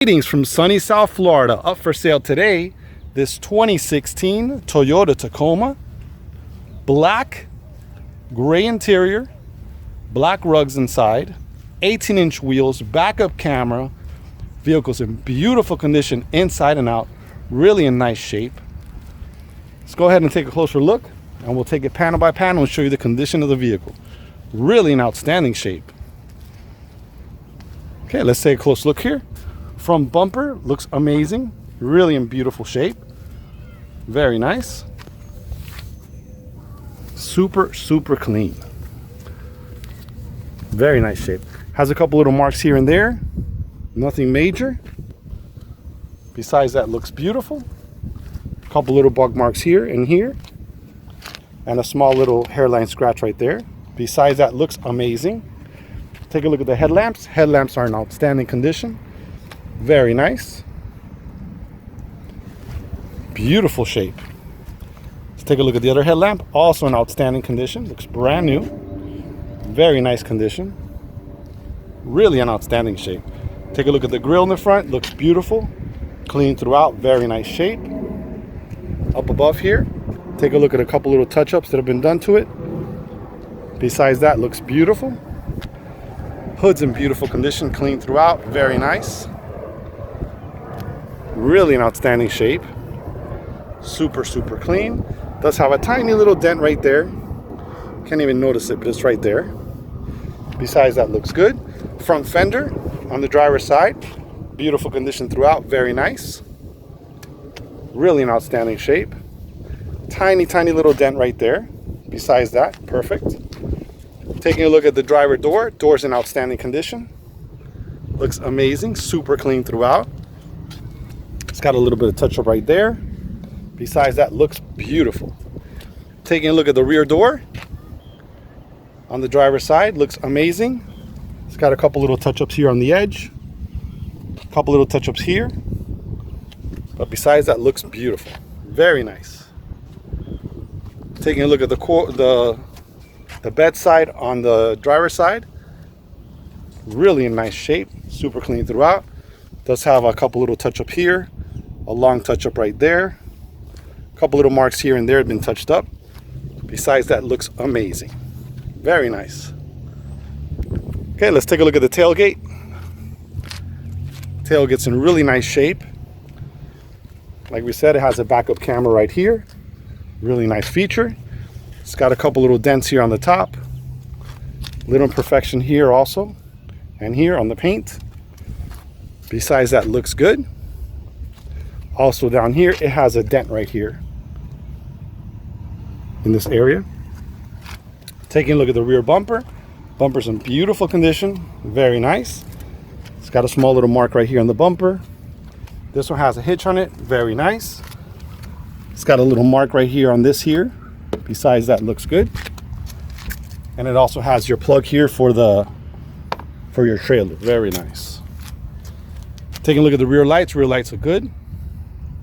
Greetings from sunny South Florida. Up for sale today, this 2016 Toyota Tacoma. Black, gray interior, black rugs inside, 18-inch wheels, backup camera. Vehicle's in beautiful condition inside and out, really in nice shape. Let's go ahead and take a closer look, and we'll take it panel by panel and show you the condition of the vehicle. Really in outstanding shape. Okay, let's take a close look here. Front bumper looks amazing, really in beautiful shape. Very nice. Super clean. Very nice shape. Has a couple little marks here and there. Nothing major. Besides that, looks beautiful. A couple little bug marks here and here. And a small little hairline scratch right there. Besides that, looks amazing. Take a look at the headlamps. Headlamps are in outstanding condition. Very nice. Beautiful shape. Let's take a look at the other headlamp. Also in outstanding condition. Looks brand new. Very nice condition. Really in outstanding shape. Take a look at the grille in the front. Looks beautiful. Clean throughout. Very nice shape. Up above here, take a look at a couple little touch-ups that have been done to it. Besides that, looks beautiful. Hood's in beautiful condition. Clean throughout. Very nice. Really in outstanding shape. Super clean. Does have a tiny little dent right there. Can't even notice it, but it's right there. Besides that, looks good. Front fender on the driver's side. Beautiful condition throughout. Very nice. Really in outstanding shape. Tiny little dent right there. Besides that, perfect. Taking a look at the driver door. Door's in outstanding condition. Looks amazing. Super clean throughout. It's got a little bit of touch up right there. Besides that, looks beautiful. Taking a look at the rear door on the driver's side, looks amazing. It's got a couple little touch ups here on the edge, a couple little touch ups here, but besides that, looks beautiful. Very nice. Taking a look at the bed side on the driver's side, really in nice shape. Super clean throughout. Does have a couple little touch up here. A long touch up right there. A couple little marks here and there have been touched up. Besides that, looks amazing. Very nice. Okay, let's take a look at the tailgate. Tailgate's in really nice shape. Like we said, it has a backup camera right here. Really nice feature. It's got a couple little dents here on the top. Little imperfection here also. And here on the paint. Besides that, looks good. Also down here, it has a dent right here in this area. Taking a look at the rear bumper. Bumper's in beautiful condition. Very nice. It's got a small little mark right here on the bumper. This one has a hitch on it. Very nice. It's got a little mark right here on this here. Besides that, looks good. And it also has your plug here for your trailer. Very nice. Taking a look at the rear lights. Rear lights are good.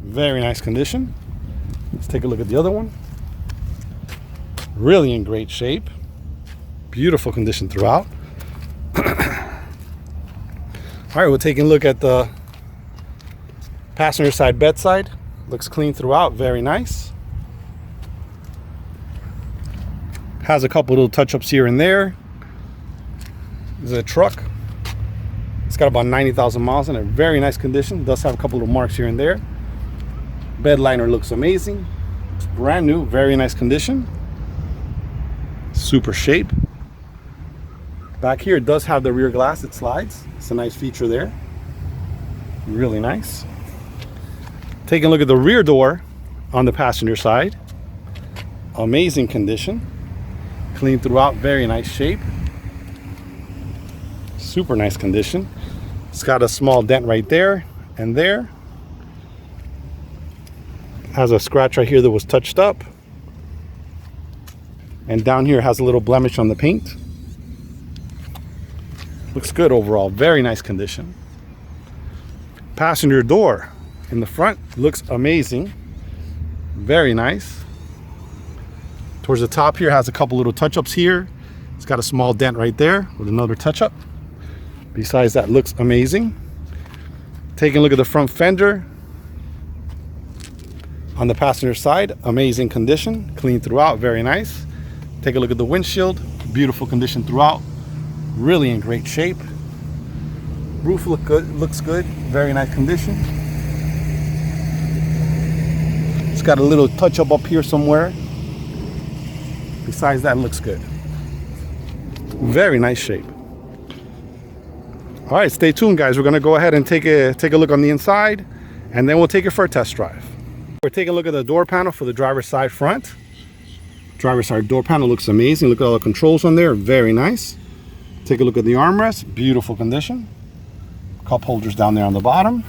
Very nice condition. Let's take a look at the other one. Really in great shape. Beautiful condition throughout. All right, we're taking a look at the passenger side bedside. Looks clean throughout. Very nice. Has a couple little touch-ups here and there. This is a truck. It's got about 90,000 miles in it. Very nice condition. Does have a couple little marks here and there. Bed liner looks amazing. It's brand new. Very nice condition. Super shape. Back here, it does have the rear glass. It slides. It's a nice feature there. Really nice. Taking a look at the rear door on the passenger side. Amazing condition. Clean throughout. Very nice shape. Super nice condition. It's got a small dent right there and there. Has a scratch right here that was touched up. And down here has a little blemish on the paint. Looks good overall. Very nice condition. Passenger door in the front looks amazing. Very nice. Towards the top here has a couple little touch-ups here. It's got a small dent right there with another touch-up. Besides that, looks amazing. Taking a look at the front fender. On the passenger side, amazing condition, clean throughout, very nice. Take a look at the windshield, beautiful condition throughout, really in great shape. Roof looks good, very nice condition. It's got a little touch up here somewhere. Besides that, it looks good. Very nice shape. All right, stay tuned, guys. We're gonna go ahead and take a look on the inside, and then we'll take it for a test drive. We're taking a look at the door panel for the driver's side front. Driver's side door panel looks amazing. Look at all the controls on there, very nice. Take a look at the armrest, beautiful condition. Cup holders down there on the bottom.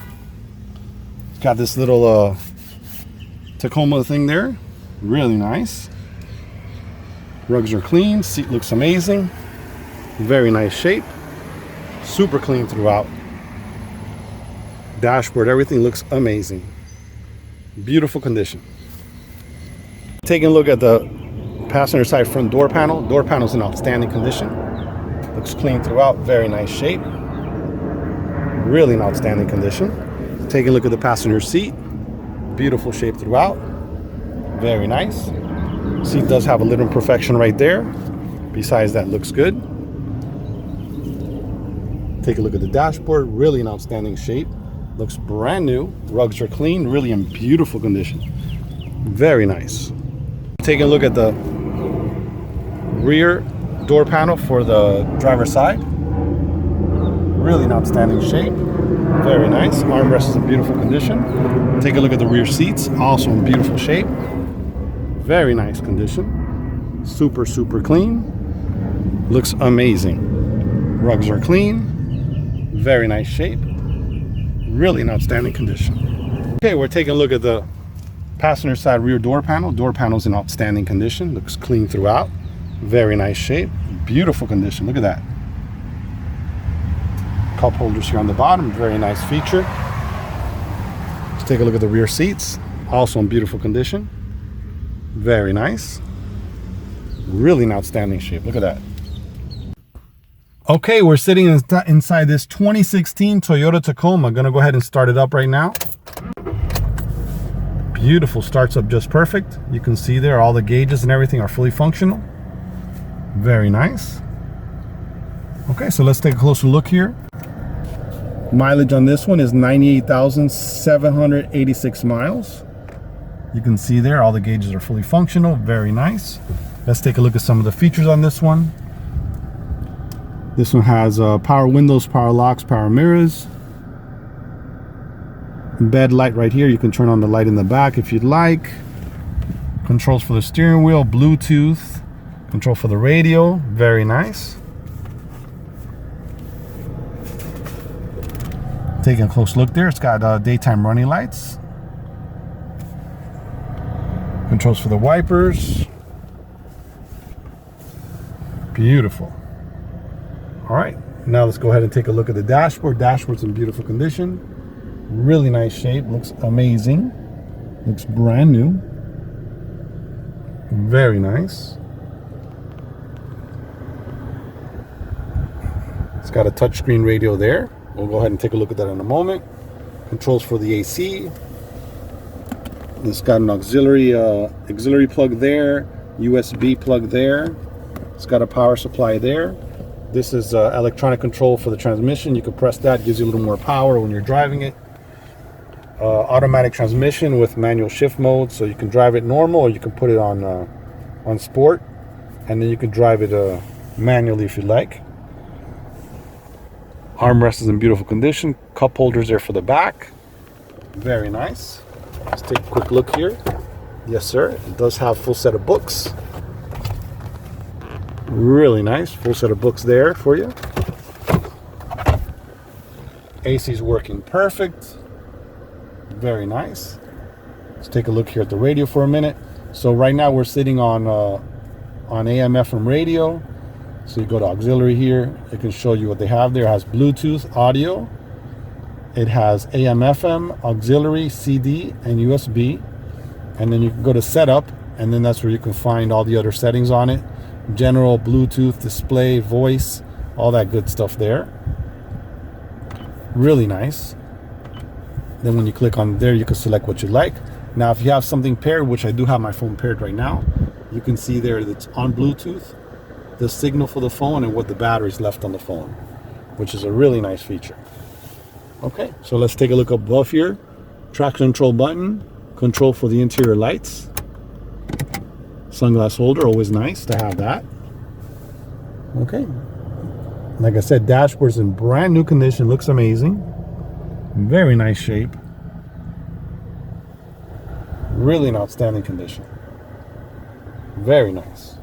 It's got this little Tacoma thing there, really nice. Rugs are clean, seat looks amazing. Very nice shape, super clean throughout. Dashboard, everything looks amazing. Beautiful condition. Taking a look at the passenger side front door panel. Door panel's in outstanding condition. Looks clean throughout, very nice shape. Really in outstanding condition. Taking a look at the passenger seat. Beautiful shape throughout. Very nice. Seat does have a little imperfection right there. Besides that, looks good. Take a look at the dashboard, really in outstanding shape. Looks brand new. Rugs are clean, really in beautiful condition. Very nice. Taking a look at the rear door panel for the driver's side. Really in outstanding shape. Very nice. Armrest is in beautiful condition. Take a look at the rear seats, also in beautiful shape. Very nice condition. Super, super clean. Looks amazing. Rugs are clean. Very nice shape. Really in outstanding condition. Okay, we're taking a look at the passenger side rear door panel. Door panel's in outstanding condition. Looks clean throughout. Very nice shape. Beautiful condition. Look at that. Cup holders here on the bottom. Very nice feature. Let's take a look at the rear seats. Also in beautiful condition. Very nice. Really in outstanding shape. Look at that. Okay, we're sitting inside this 2016 Toyota Tacoma. Gonna go ahead and start it up right now. Beautiful, starts up just perfect. You can see there all the gauges and everything are fully functional. Very nice. Okay, so let's take a closer look here. Mileage on this one is 98,786 miles. You can see there all the gauges are fully functional. Very nice. Let's take a look at some of the features on this one. This one has power windows, power locks, power mirrors. Bed light right here. You can turn on the light in the back if you'd like. Controls for the steering wheel, Bluetooth. Control for the radio. Very nice. Taking a close look there. It's got daytime running lights. Controls for the wipers. Beautiful. All right, now let's go ahead and take a look at the dashboard. Dashboard's in beautiful condition. Really nice shape, looks amazing. Looks brand new. Very nice. It's got a touchscreen radio there. We'll go ahead and take a look at that in a moment. Controls for the AC. It's got an auxiliary plug there, USB plug there. It's got a power supply there. This is electronic control for the transmission. You can press that, gives you a little more power when you're driving it. Automatic transmission with manual shift mode, so you can drive it normal or you can put it on sport, and then you can drive it manually if you like. Armrest is in beautiful condition. Cup holders there for the back. Very nice. Let's take a quick look here. Yes, sir. It does have a full set of books. Really nice. Full set of books there for you. AC is working perfect. Very nice. Let's take a look here at the radio for a minute. So right now we're sitting on AM FM radio. So you go to auxiliary here. It can show you what they have there. It has Bluetooth audio. It has AM FM, auxiliary, CD, and USB. And then you can go to setup, and then that's where you can find all the other settings on it. General, Bluetooth, display, voice, all that good stuff there. Really nice. Then when you click on there, you can select what you like. Now, if you have something paired, which I do have my phone paired right now, you can see there that it's on Bluetooth, the signal for the phone and what the battery's left on the phone, which is a really nice feature. Okay, so let's take a look above here. Traction control button, control for the interior lights. Sunglass holder, always nice to have that. Okay. Like I said, dashboard's in brand new condition, looks amazing. Very nice shape. Really an outstanding condition. Very nice.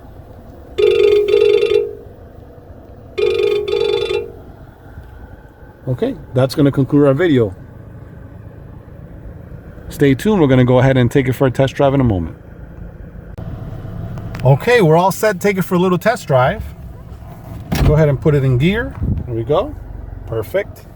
Okay, that's going to conclude our video. Stay tuned, we're going to go ahead and take it for a test drive in a moment. Okay, we're all set, take it for a little test drive. Go ahead and put it in gear. There we go. Perfect.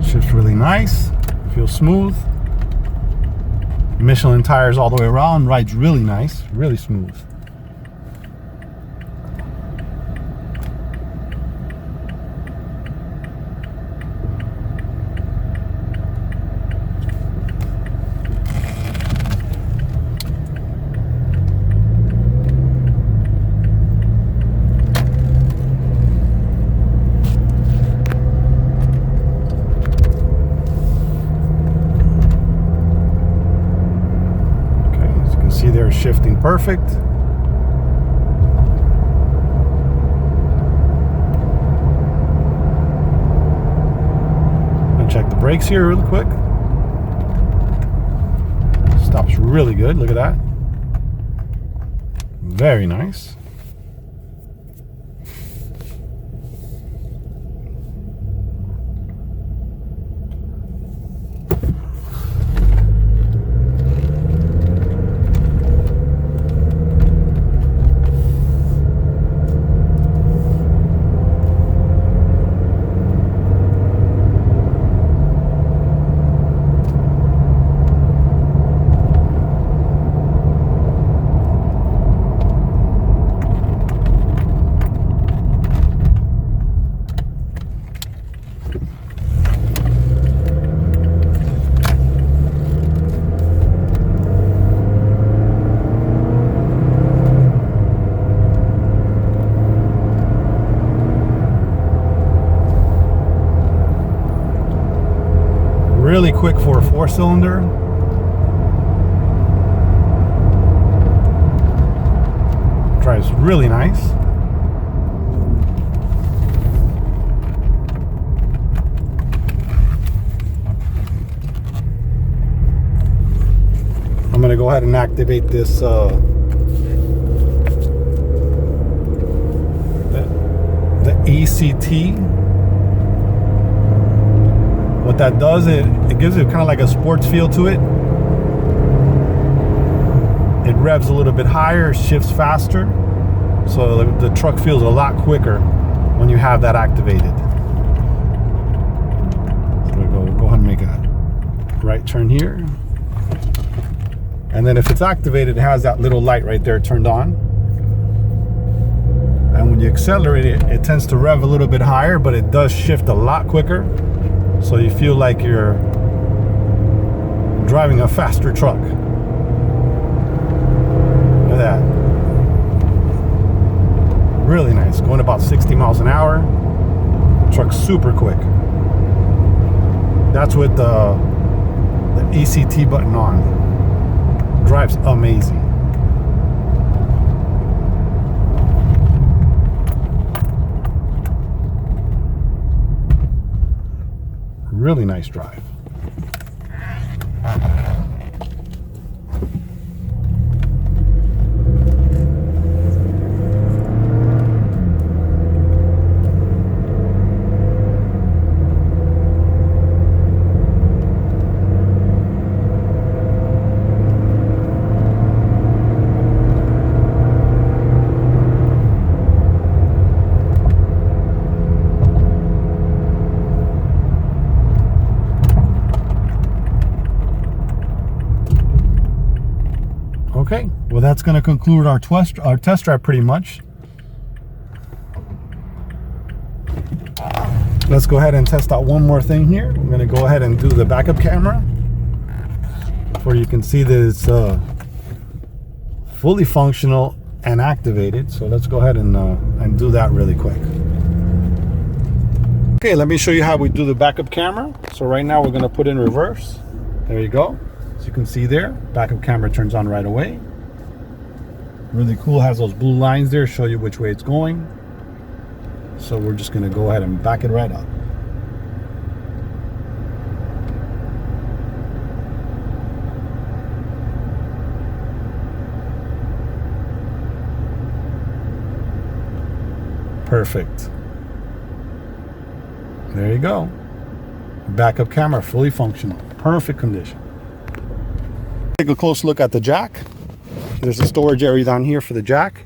Shifts really nice, feels smooth. Michelin tires all the way around, rides really nice, really smooth. See, they're shifting perfect. And check the brakes here really quick. Stops really good. Look at that. Very nice. Really quick for a 4-cylinder. Drives really nice. I'm going to go ahead and activate this the ECT. What that does, it gives it kind of like a sports feel to it. It revs a little bit higher, shifts faster, so the truck feels a lot quicker when you have that activated. So we'll go ahead and make a right turn here. And then if it's activated, it has that little light right there turned on. And when you accelerate it, it tends to rev a little bit higher, but it does shift a lot quicker. So you feel like you're driving a faster truck. Look at that. Really nice. Going about 60 miles an hour. Truck's super quick. That's with the ECT button on. Drives amazing. Really nice drive. Okay, well that's going to conclude our test drive pretty much. Let's go ahead and test out one more thing here. We're going to go ahead and do the backup camera, where you can see that it's fully functional and activated. So let's go ahead and do that really quick. Okay, let me show you how we do the backup camera. So right now we're going to put in reverse. There you go. As you can see there, backup camera turns on right away. Really cool, has those blue lines there, show you which way it's going. So we're just going to go ahead and back it right up. Perfect. There you go. Backup camera fully functional. Perfect condition. Take a close look at the jack. There's a storage area down here for the jack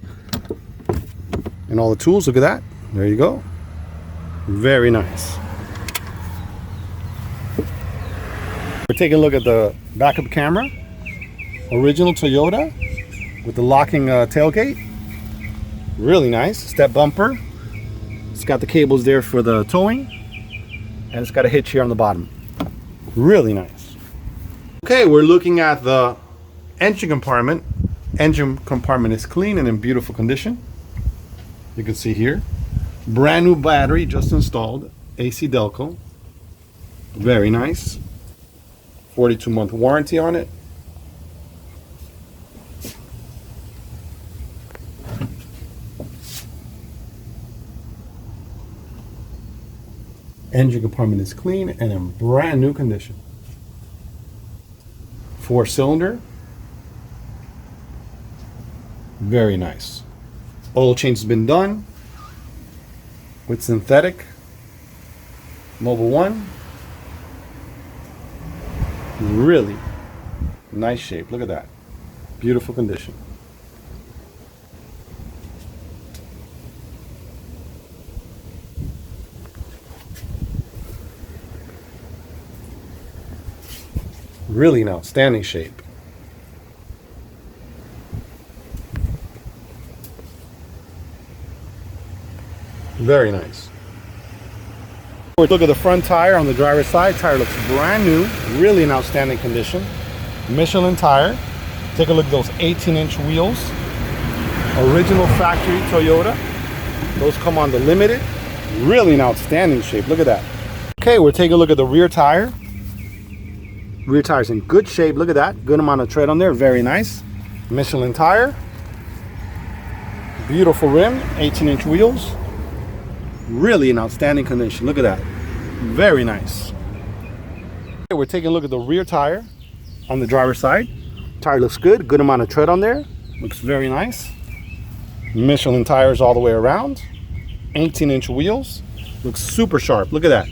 and all the tools. Look at that. There you go. Very nice. We're taking a look at the backup camera. Original Toyota with the locking tailgate. Really nice. Step bumper. It's got the cables there for the towing. And it's got a hitch here on the bottom. Really nice. Okay, we're looking at the engine compartment. Engine compartment is clean and in beautiful condition. You can see here. Brand new battery just installed. AC Delco. Very nice. 42-month warranty on it. Engine compartment is clean and in brand new condition. 4-cylinder. Very nice. Oil change has been done with synthetic. Mobil 1. Really nice shape. Look at that. Beautiful condition. Really an outstanding shape. Very nice. Look at the front tire on the driver's side. Tire looks brand new. Really in outstanding condition. Michelin tire. Take a look at those 18-inch wheels. Original factory Toyota. Those come on the Limited. Really in outstanding shape. Look at that. Okay, we're taking a look at the rear tire. Rear tire's in good shape. Look at that. Good amount of tread on there. Very nice. Michelin tire. Beautiful rim. 18-inch wheels. Really in outstanding condition. Look at that. Very nice. Okay, we're taking a look at the rear tire on the driver's side. Tire looks good. Good amount of tread on there. Looks very nice. Michelin tires all the way around. 18-inch wheels. Looks super sharp. Look at that.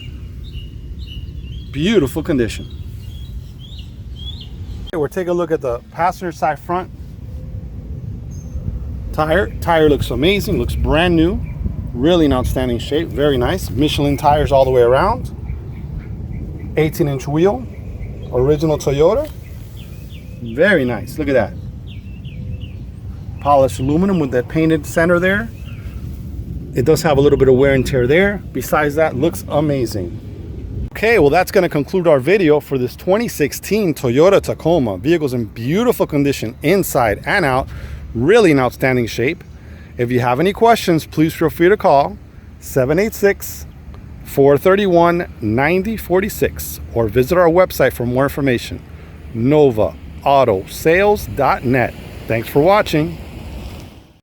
Beautiful condition. We're taking a look at the passenger side front tire. Tire looks amazing, looks brand new, really in outstanding shape, very nice. Michelin tires all the way around. 18-inch wheel, original Toyota. Very nice, look at that. Polished aluminum with that painted center there. It does have a little bit of wear and tear there. Besides that, looks amazing. Okay, well that's going to conclude our video for this 2016 Toyota Tacoma. Vehicle's in beautiful condition inside and out, really in outstanding shape. If you have any questions, please feel free to call 786-431-9046 or visit our website for more information, novaautosales.net. Thanks for watching.